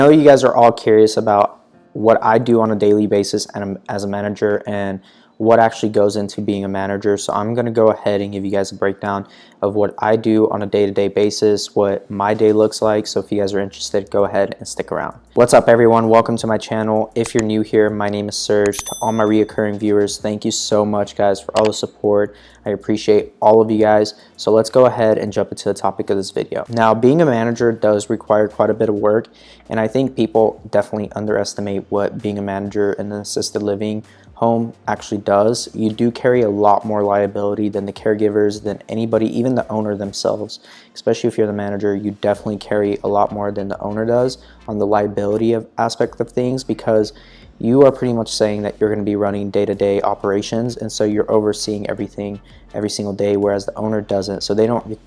I know you guys are all curious about what I do on a daily basis and as a manager and what actually goes into being a manager. So I'm going to go ahead and give you guys a breakdown of what I do on a day-to-day basis, what my day looks like. So if you guys are interested, go ahead and stick around. What's up, everyone? Welcome to my channel. If you're new here, my name is Serge. To all my reoccurring viewers, thank you so much, guys, for all the support. I appreciate all of you guys. So let's go ahead and jump into the topic of this video. Now, being a manager does require quite a bit of work, and I think people definitely underestimate what being a manager in an assisted living home actually does. You do carry a lot more liability than the caregivers, than anybody, even the owner themselves. Especially if you're the manager, you definitely carry a lot more than the owner does on the liability aspect of things, because you are pretty much saying that you're going to be running day-to-day operations, and so you're overseeing everything every single day, whereas the owner doesn't. So they don't,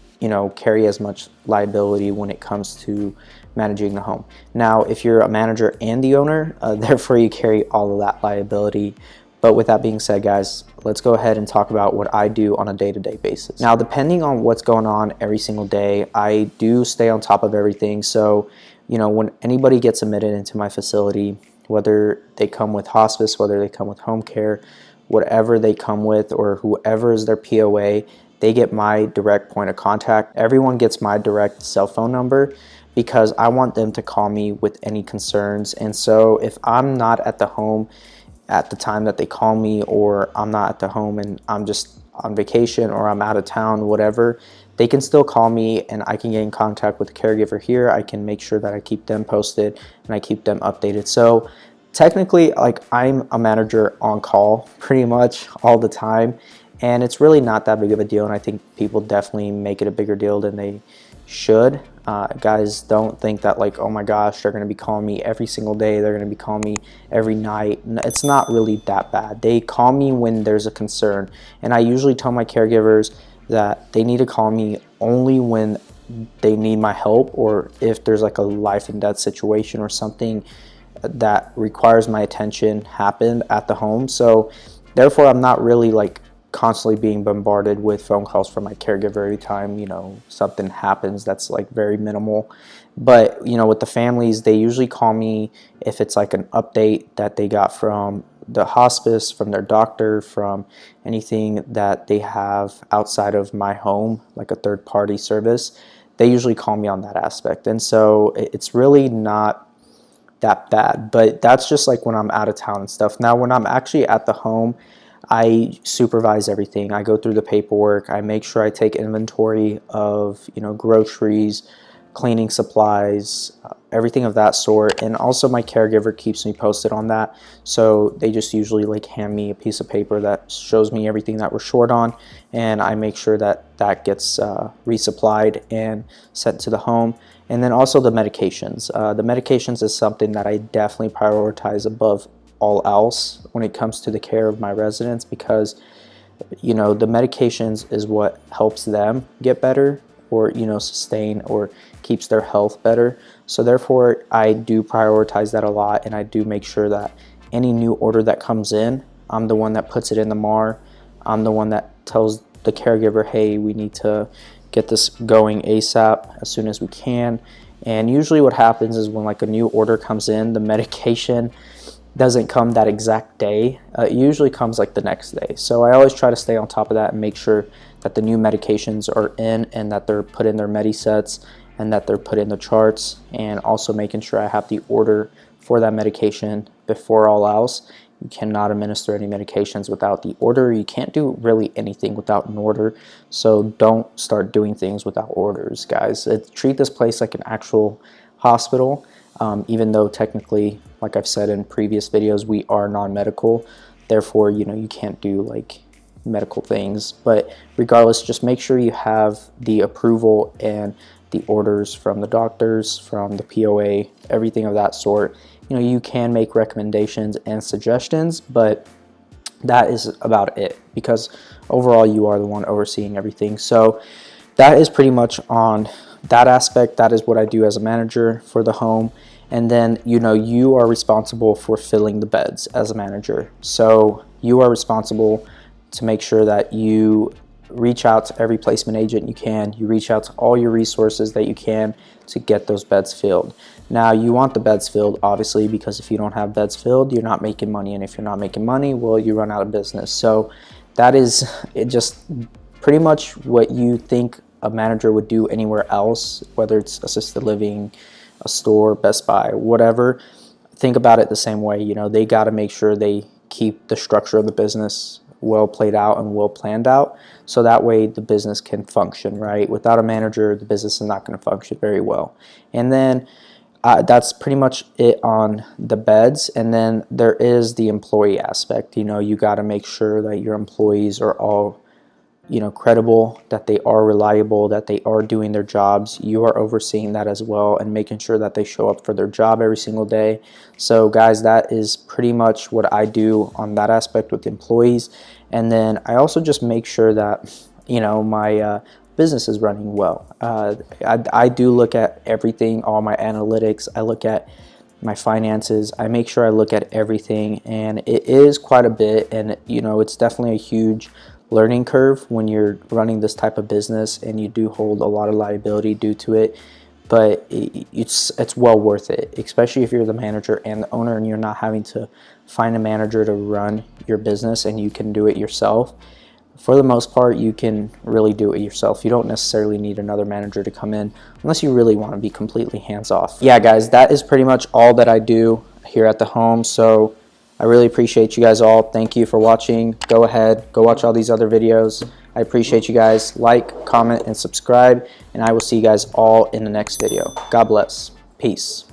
carry as much liability when it comes to managing the home. Now, if you're a manager and the owner, therefore you carry all of that liability. But with that being said, guys, let's go ahead and talk about what I do on a day-to-day basis. Now, depending on what's going on every single day, I do stay on top of everything. So, when anybody gets admitted into my facility, whether they come with hospice, whether they come with home care, whatever they come with, or whoever is their POA, they get my direct point of contact. Everyone gets my direct cell phone number because I want them to call me with any concerns. And so if I'm not at the home at the time that they call me, or I'm not at the home and I'm just on vacation, or I'm out of town, whatever, they can still call me and I can get in contact with the caregiver here. I can make sure that I keep them posted and I keep them updated. So technically, I'm a manager on call pretty much all the time, and it's really not that big of a deal, and I think people definitely make it a bigger deal than they should. Guys, don't think that oh my gosh, they're going to be calling me every single day, they're going to be calling me every night. It's not really that bad. They call me when there's a concern, and I usually tell my caregivers that they need to call me only when they need my help, or if there's a life and death situation or something that requires my attention happened at the home. So therefore, I'm not really constantly being bombarded with phone calls from my caregiver every time something happens. That's very minimal. But with the families, they usually call me if it's an update that they got from the hospice, from their doctor, from anything that they have outside of my home, like a third party service. They usually call me on that aspect, and so it's really not that bad. But that's just when I'm out of town and stuff. Now, when I'm actually at the home, I supervise everything. I go through the paperwork. I make sure I take inventory of groceries, cleaning supplies, everything of that sort. And also my caregiver keeps me posted on that. So they just usually hand me a piece of paper that shows me everything that we're short on, and I make sure that that gets resupplied and sent to the home. And then also the medications. The medications is something that I definitely prioritize above all else when it comes to the care of my residents, because the medications is what helps them get better, or sustain, or keeps their health better. So therefore, I do prioritize that a lot, and I do make sure that any new order that comes in, I'm the one that puts it in the MAR. I'm the one that tells the caregiver, hey, we need to get this going ASAP, as soon as we can. And usually what happens is when a new order comes in, the medication doesn't come that exact day. It usually comes the next day. So I always try to stay on top of that and make sure that the new medications are in, and that they're put in their Medisets, and that they're put in the charts, and also making sure I have the order for that medication before all else. You cannot administer any medications without the order. You can't do really anything without an order. So don't start doing things without orders, guys. Treat this place like an actual hospital. Even though technically, like I've said in previous videos, we are non-medical. Therefore, you can't do medical things. But regardless, just make sure you have the approval and the orders from the doctors, from the POA, everything of that sort. You can make recommendations and suggestions, but that is about it, because overall you are the one overseeing everything. So that is pretty much on that aspect. That is what I do as a manager for the home. And then you are responsible for filling the beds as a manager. So you are responsible to make sure that you reach out to every placement agent you can. You reach out to all your resources that you can to get those beds filled. Now you want the beds filled, obviously, because if you don't have beds filled, you're not making money, and if you're not making money, well, you run out of business. So that is it, just pretty much what you think a manager would do anywhere else, whether it's assisted living, a store, Best Buy, whatever. Think about it the same way. You know, they got to make sure they keep the structure of the business well played out and well planned out, so that way the business can function, right? Without a manager, the business is not going to function very well. And then that's pretty much it on the beds. And then there is the employee aspect. You know, you got to make sure that your employees are all, you know, credible, that they are reliable, that they are doing their jobs. You are overseeing that as well and making sure that they show up for their job every single day. So guys, that is pretty much what I do on that aspect with employees. And then I also just make sure that, you know, my business is running well. I do look at everything, all my analytics. I look at my finances. I make sure I look at everything, and it is quite a bit. And you know, it's definitely a huge learning curve when you're running this type of business, and you do hold a lot of liability due to it. But it's well worth it, especially if you're the manager and the owner, and you're not having to find a manager to run your business, and you can do it yourself. For the most part, you can really do it yourself. You don't necessarily need another manager to come in unless you really want to be completely hands-off. Yeah, guys, that is pretty much all that I do here at the home. So I really appreciate you guys all. Thank you for watching. Go ahead, go watch all these other videos. I appreciate you guys. Like, comment, and subscribe, and I will see you guys all in the next video. God bless. Peace.